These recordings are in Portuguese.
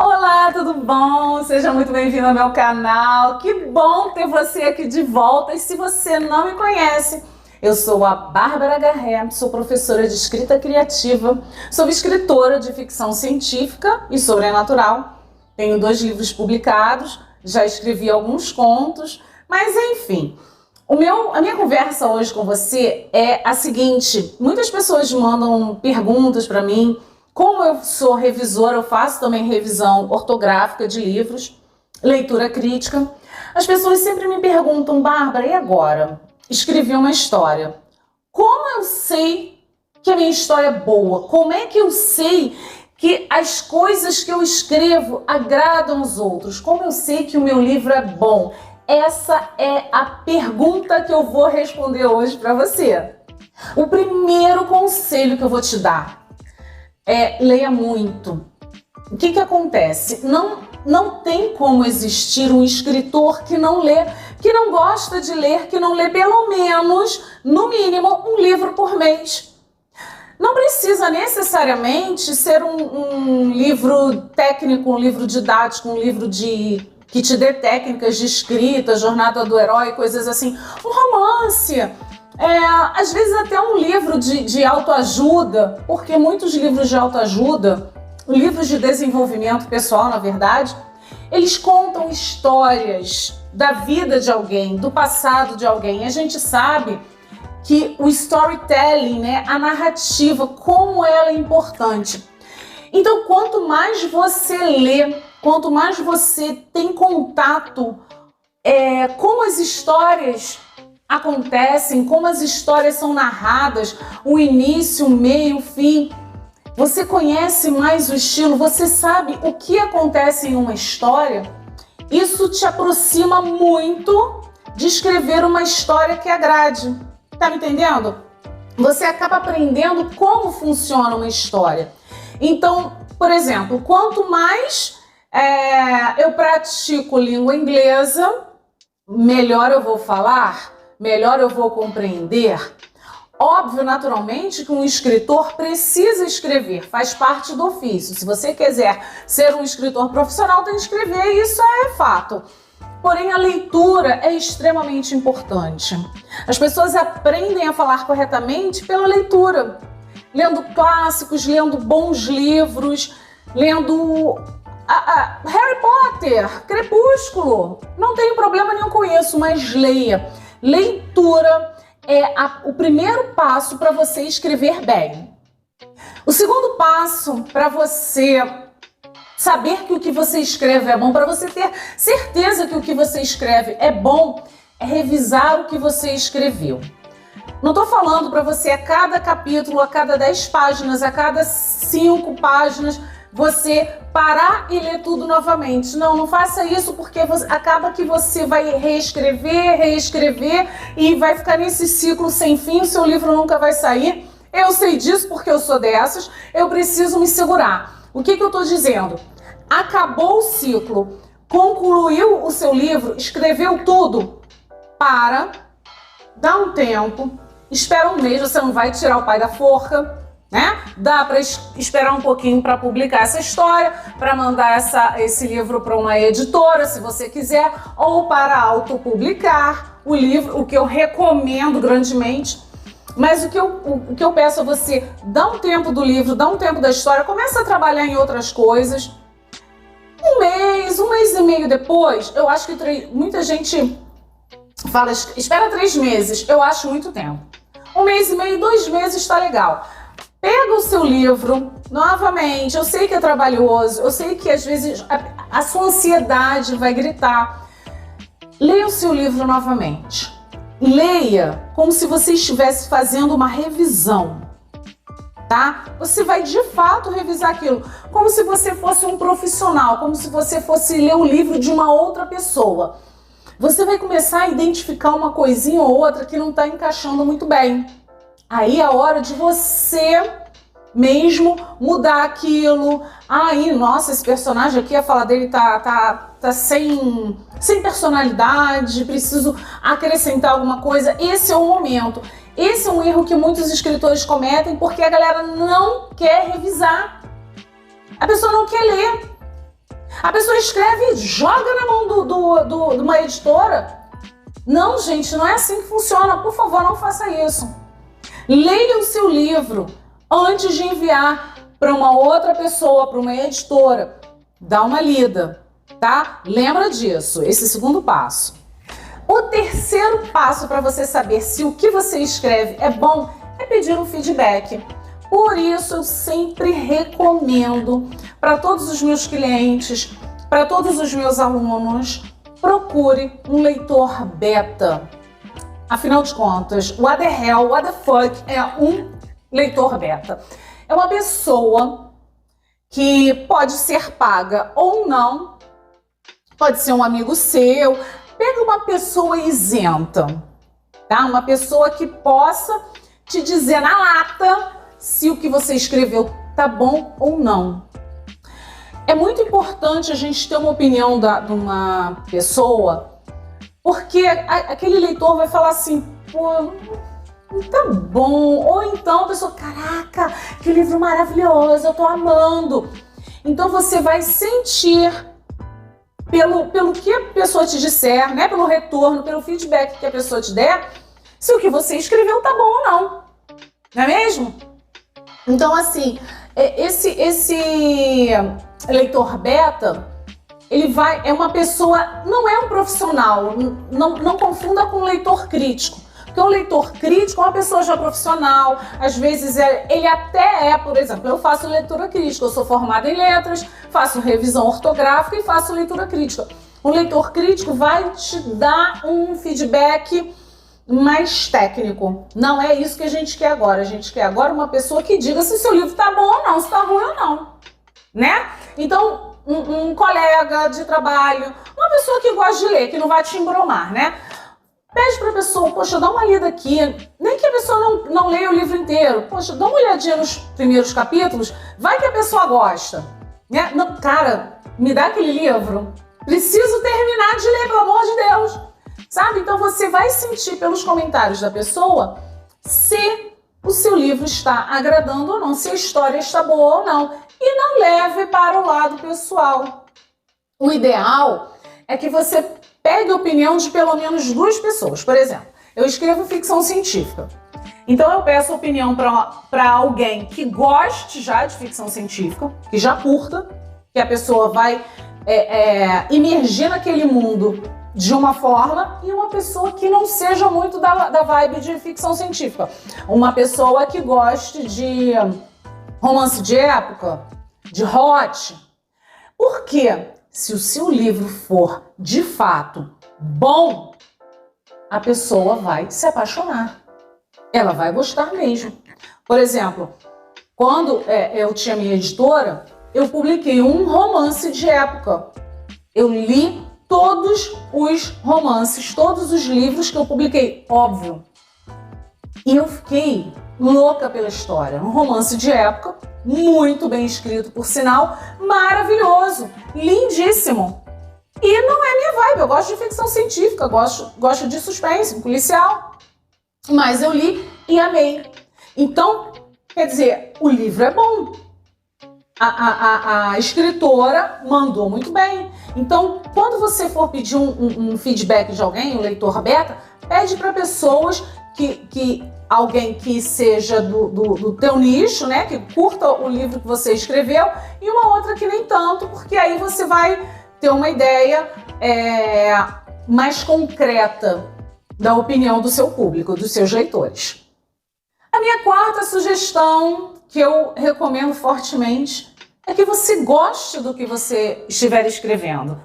Olá, tudo bom? Seja muito bem-vindo ao meu canal. Que bom ter você aqui de volta. E se você não me conhece, eu sou a Bárbara Garré, sou professora de escrita criativa, sou escritora de ficção científica e sobrenatural. Tenho 2 livros publicados, já escrevi alguns contos, mas enfim. A minha conversa hoje com você é a seguinte: muitas pessoas mandam perguntas para mim. Como eu sou revisora, eu faço também revisão ortográfica de livros, leitura crítica. As pessoas sempre me perguntam: Bárbara, e agora? Escrevi uma história. Como eu sei que a minha história é boa? Como é que eu sei que as coisas que eu escrevo agradam os outros? Como eu sei que o meu livro é bom? Essa é a pergunta que eu vou responder hoje para você. O primeiro conselho que eu vou te dar é: leia muito. O que acontece? Não tem como existir um escritor que não lê, que não gosta de ler, que não lê pelo menos, no mínimo, um livro por mês. Não precisa necessariamente ser um livro técnico, um livro didático, um livro que te dê técnicas de escrita, jornada do herói, coisas assim. Um romance. Às vezes até um livro de autoajuda, porque muitos livros de autoajuda, livros de desenvolvimento pessoal, na verdade, eles contam histórias da vida de alguém, do passado de alguém. A gente sabe que o storytelling, né, a narrativa, como ela é importante. Então, quanto mais você lê, quanto mais você tem contato como as histórias acontecem, como as histórias são narradas, o início, o meio, o fim. Você conhece mais o estilo, você sabe o que acontece em uma história. Isso te aproxima muito de escrever uma história que agrade. Tá me entendendo? Você acaba aprendendo como funciona uma história. Então, por exemplo, quanto mais eu pratico língua inglesa, melhor eu vou falar, melhor eu vou compreender. Óbvio, naturalmente, que um escritor precisa escrever, faz parte do ofício. Se você quiser ser um escritor profissional, tem que escrever, isso é fato. Porém, a leitura é extremamente importante. As pessoas aprendem a falar corretamente pela leitura, lendo clássicos, lendo bons livros, lendo Harry Potter, Crepúsculo. Não tenho problema nenhum com isso, mas leia. Leitura é o primeiro passo para você escrever bem. O segundo passo para você saber que o que você escreve é bom, para você ter certeza que o que você escreve é bom, é revisar o que você escreveu. Não estou falando para você a cada capítulo, a cada 10 páginas, a cada 5 páginas, você parar e ler tudo novamente. Não faça isso, porque acaba que você vai reescrever e vai ficar nesse ciclo sem fim, o seu livro nunca vai sair. Eu sei disso porque eu sou dessas, eu preciso me segurar. O que eu estou dizendo? Acabou o ciclo, concluiu o seu livro, escreveu tudo, dá um tempo, espera um mês, você não vai tirar o pai da forca, né? Dá para esperar um pouquinho para publicar essa história, para mandar esse livro para uma editora, se você quiser, ou para autopublicar o livro, o que eu recomendo grandemente. Mas o que eu peço a você: dá um tempo do livro, dá um tempo da história, começa a trabalhar em outras coisas. Um mês e meio depois, eu acho que muita gente fala, espera 3 meses, eu acho muito tempo. 1 mês e meio, 2 meses está legal. Pega o seu livro, novamente, eu sei que é trabalhoso, eu sei que às vezes a sua ansiedade vai gritar. Leia o seu livro novamente. Leia como se você estivesse fazendo uma revisão, tá? Você vai de fato revisar aquilo, como se você fosse um profissional, como se você fosse ler o livro de uma outra pessoa. Você vai começar a identificar uma coisinha ou outra que não está encaixando muito bem. Aí é a hora de você mesmo mudar aquilo. Nossa, esse personagem aqui, a fala dele tá sem personalidade, preciso acrescentar alguma coisa. Esse é o momento. Esse é um erro que muitos escritores cometem, porque a galera não quer revisar. A pessoa não quer ler. A pessoa escreve e joga na mão de uma editora. Não, gente, não é assim que funciona. Por favor, não faça isso. Leia o seu livro antes de enviar para uma outra pessoa, para uma editora. Dá uma lida, tá? Lembra disso, esse segundo passo. O terceiro passo para você saber se o que você escreve é bom é pedir um feedback. Por isso, eu sempre recomendo para todos os meus clientes, para todos os meus alunos, procure um leitor beta. Afinal de contas, what the hell, what the fuck é um leitor beta? É uma pessoa que pode ser paga ou não, pode ser um amigo seu. Pega uma pessoa isenta, tá? Uma pessoa que possa te dizer na lata se o que você escreveu tá bom ou não. É muito importante a gente ter uma opinião de uma pessoa, porque aquele leitor vai falar assim, pô, não tá bom. Ou então a pessoa, caraca, que livro maravilhoso, eu tô amando. Então você vai sentir pelo que a pessoa te disser, né? Pelo retorno, pelo feedback que a pessoa te der, se o que você escreveu tá bom ou não. Não é mesmo? Então, assim, esse leitor beta, é uma pessoa, não é um profissional, não confunda com um leitor crítico. Porque o leitor crítico é uma pessoa já profissional, às vezes ele até por exemplo, eu faço leitura crítica, eu sou formada em letras, faço revisão ortográfica e faço leitura crítica. O leitor crítico vai te dar um feedback mais técnico. Não é isso que a gente quer agora. A gente quer agora uma pessoa que diga se seu livro tá bom ou não, se tá ruim ou não, né? Então, um colega de trabalho, uma pessoa que gosta de ler, que não vai te embromar, né? Pede para a pessoa, poxa, dá uma lida aqui, nem que a pessoa não leia o livro inteiro, poxa, dá uma olhadinha nos primeiros capítulos, vai que a pessoa gosta, né? Não, cara, me dá aquele livro, preciso terminar de ler, pelo amor de Deus, sabe? Então você vai sentir pelos comentários da pessoa se o seu livro está agradando ou não, se a história está boa ou não, e não leve para o lado pessoal. O ideal é que você pegue a opinião de pelo menos 2 pessoas. Por exemplo, eu escrevo ficção científica. Então eu peço opinião para alguém que goste já de ficção científica, que já curta, que a pessoa vai imergir naquele mundo de uma forma, e uma pessoa que não seja muito da vibe de ficção científica. Uma pessoa que goste de romance de época, de hot. Por quê? Se o seu livro for, de fato, bom, a pessoa vai se apaixonar. Ela vai gostar mesmo. Por exemplo, quando eu tinha minha editora, eu publiquei um romance de época. Eu li todos os romances, todos os livros que eu publiquei, óbvio. E eu fiquei louca pela história. Um romance de época, muito bem escrito, por sinal, maravilhoso, lindíssimo. E não é minha vibe, eu gosto de ficção científica, gosto de suspense, policial. Mas eu li e amei. Então, quer dizer, o livro é bom. A escritora mandou muito bem. Então, quando você for pedir um feedback de alguém, um leitor beta, pede para pessoas alguém que seja do teu nicho, né, que curta o livro que você escreveu, e uma outra que nem tanto, porque aí você vai ter uma ideia mais concreta da opinião do seu público, dos seus leitores. A minha quarta sugestão, que eu recomendo fortemente, é que você goste do que você estiver escrevendo,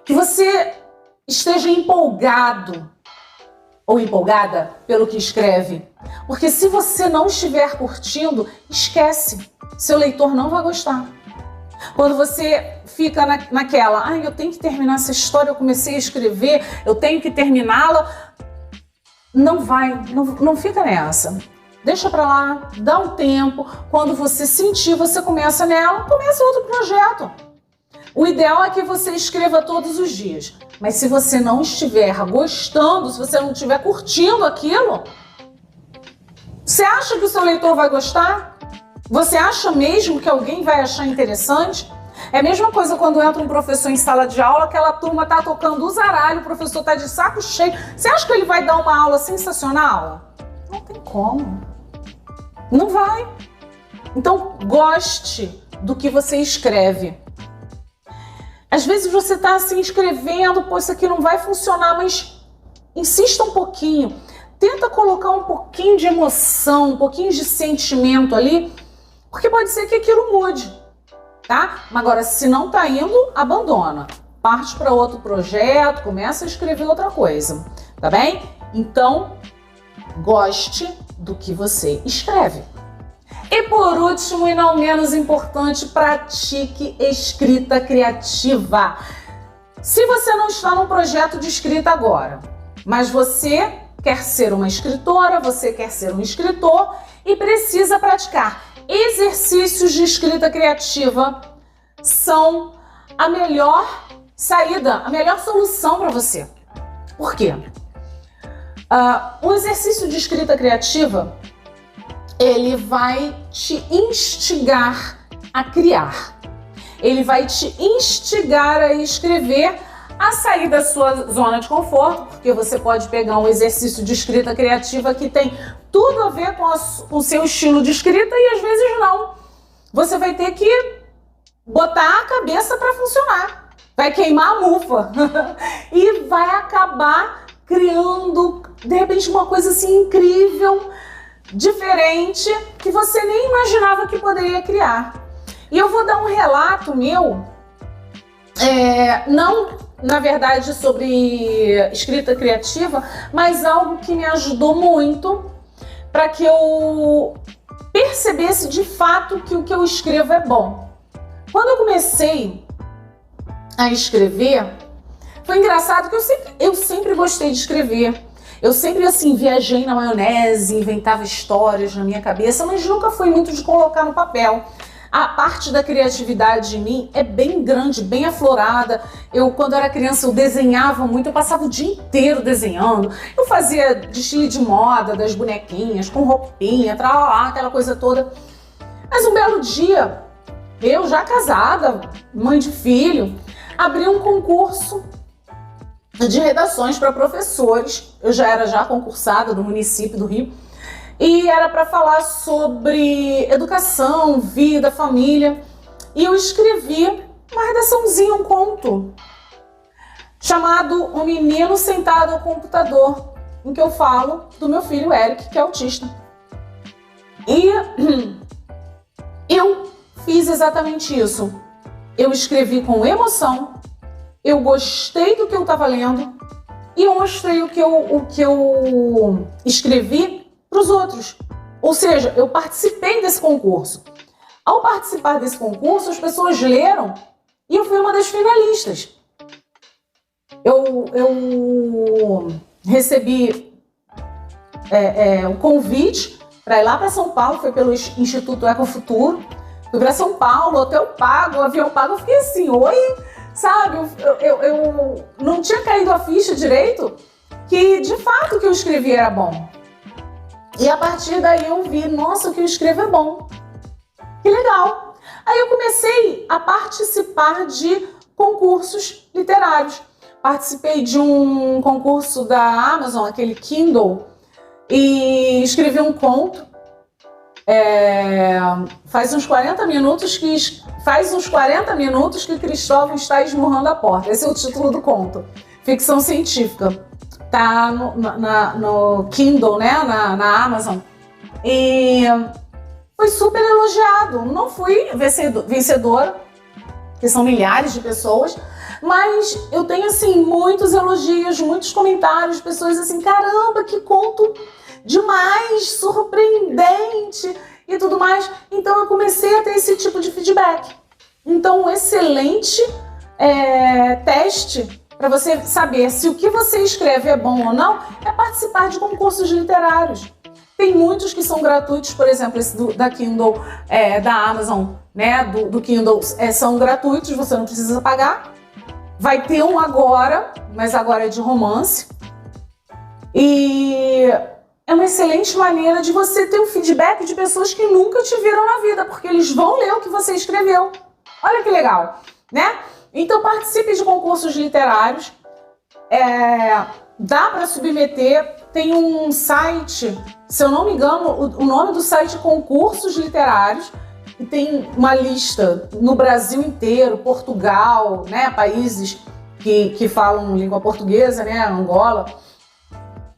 que você esteja empolgado ou empolgada pelo que escreve. Porque se você não estiver curtindo, esquece. Seu leitor não vai gostar. Quando você fica naquela, eu tenho que terminar essa história, eu comecei a escrever, eu tenho que terminá-la, não fica nessa. Deixa pra lá, dá um tempo, quando você sentir, você começa nela, começa outro projeto. O ideal é que você escreva todos os dias. Mas se você não estiver gostando, se você não estiver curtindo aquilo, você acha que o seu leitor vai gostar? Você acha mesmo que alguém vai achar interessante? É a mesma coisa quando entra um professor em sala de aula, aquela turma tá tocando o zaralho, o professor tá de saco cheio. Você acha que ele vai dar uma aula sensacional? Não tem como. Não vai. Então, goste do que você escreve. Às vezes você tá assim escrevendo, pô, isso aqui não vai funcionar, mas insista um pouquinho. Tenta colocar um pouquinho de emoção, um pouquinho de sentimento ali, porque pode ser que aquilo mude, tá? Mas agora, se não tá indo, abandona. Parte para outro projeto, começa a escrever outra coisa, tá bem? Então, goste do que você escreve. E por último, e não menos importante, pratique escrita criativa. Se você não está num projeto de escrita agora, mas você quer ser uma escritora, você quer ser um escritor e precisa praticar exercícios de escrita criativa, são a melhor saída, a melhor solução para você. Por quê? O exercício de escrita criativa, ele vai te instigar a criar. Ele vai te instigar a escrever, a sair da sua zona de conforto, porque você pode pegar um exercício de escrita criativa que tem tudo a ver com o seu estilo de escrita e às vezes não. Você vai ter que botar a cabeça para funcionar. Vai queimar a mufa e vai acabar criando, de repente, uma coisa assim incrível, diferente, que você nem imaginava que poderia criar. E eu vou dar um relato meu, não, na verdade, sobre escrita criativa, mas algo que me ajudou muito para que eu percebesse de fato que o que eu escrevo é bom. Quando eu comecei a escrever, foi engraçado que eu sempre gostei de escrever. Eu sempre, assim, viajei na maionese, inventava histórias na minha cabeça, mas nunca fui muito de colocar no papel. A parte da criatividade em mim é bem grande, bem aflorada. Eu, quando era criança, eu desenhava muito, eu passava o dia inteiro desenhando. Eu fazia desfile de moda das bonequinhas, com roupinha, tralá, aquela coisa toda. Mas um belo dia, eu já casada, mãe de filho, abri um concurso de redações para professores. Eu já era concursada do município do Rio. E era para falar sobre educação, vida, família. E eu escrevi uma redaçãozinha, um conto, chamado O Menino Sentado ao Computador, em que eu falo do meu filho Eric, que é autista. E eu fiz exatamente isso. Eu escrevi com emoção, eu gostei do que eu estava lendo e eu mostrei o que eu escrevi para os outros. Ou seja, eu participei desse concurso. Ao participar desse concurso, as pessoas leram e eu fui uma das finalistas. Eu recebi o convite para ir lá para São Paulo, foi pelo Instituto Ecofuturo. Fui para São Paulo, hotel pago, avião pago. Eu fiquei assim, oi? Sabe, eu não tinha caído a ficha direito que, de fato, o que eu escrevi era bom. E a partir daí eu vi, nossa, o que eu escrevo é bom. Que legal. Aí eu comecei a participar de concursos literários. Participei de um concurso da Amazon, aquele Kindle, e escrevi um conto. Faz uns 40 minutos que Cristóvão está esmurrando a porta. Esse é o título do conto. Ficção científica. Tá no Kindle, né? Na Amazon. E foi super elogiado. Não fui vencedora, que são milhares de pessoas, mas eu tenho, assim, muitos elogios, muitos comentários, pessoas assim, caramba, que conto demais, surpreendente e tudo mais. Então eu comecei a ter esse tipo de feedback. Então, um excelente teste para você saber se o que você escreve é bom ou não é participar de concursos literários. Tem muitos que são gratuitos, por exemplo, esse da Kindle, da Amazon, né, do Kindle, são gratuitos, você não precisa pagar. Vai ter um agora, mas agora é de romance. E é uma excelente maneira de você ter um feedback de pessoas que nunca te viram na vida, porque eles vão ler o que você escreveu. Olha que legal, né? Então participe de concursos literários, dá para submeter, tem um site, se eu não me engano, o nome do site é Concursos Literários, e tem uma lista no Brasil inteiro, Portugal, né, países que falam língua portuguesa, né, Angola.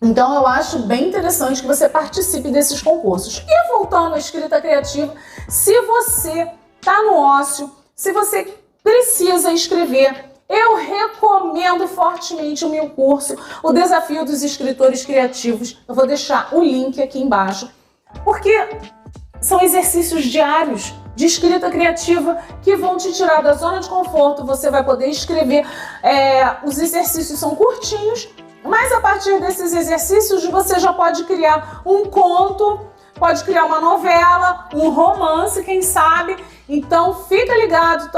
Então eu acho bem interessante que você participe desses concursos. E voltando à escrita criativa, se você está no ócio, se você precisa escrever, eu recomendo fortemente o meu curso, o Desafio dos Escritores Criativos. Eu vou deixar o link aqui embaixo, porque são exercícios diários de escrita criativa que vão te tirar da zona de conforto. Você vai poder escrever, os exercícios são curtinhos, mas a partir desses exercícios você já pode criar um conto, pode criar uma novela, um romance, quem sabe. Então fica ligado,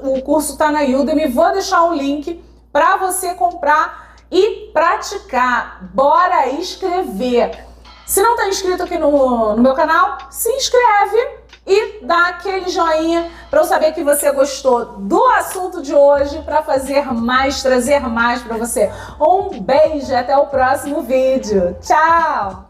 o curso está na Udemy, vou deixar o link para você comprar e praticar. Bora escrever! Se não está inscrito aqui no meu canal, se inscreve e dá aquele joinha para eu saber que você gostou do assunto de hoje, para fazer mais, trazer mais para você. Um beijo e até o próximo vídeo. Tchau!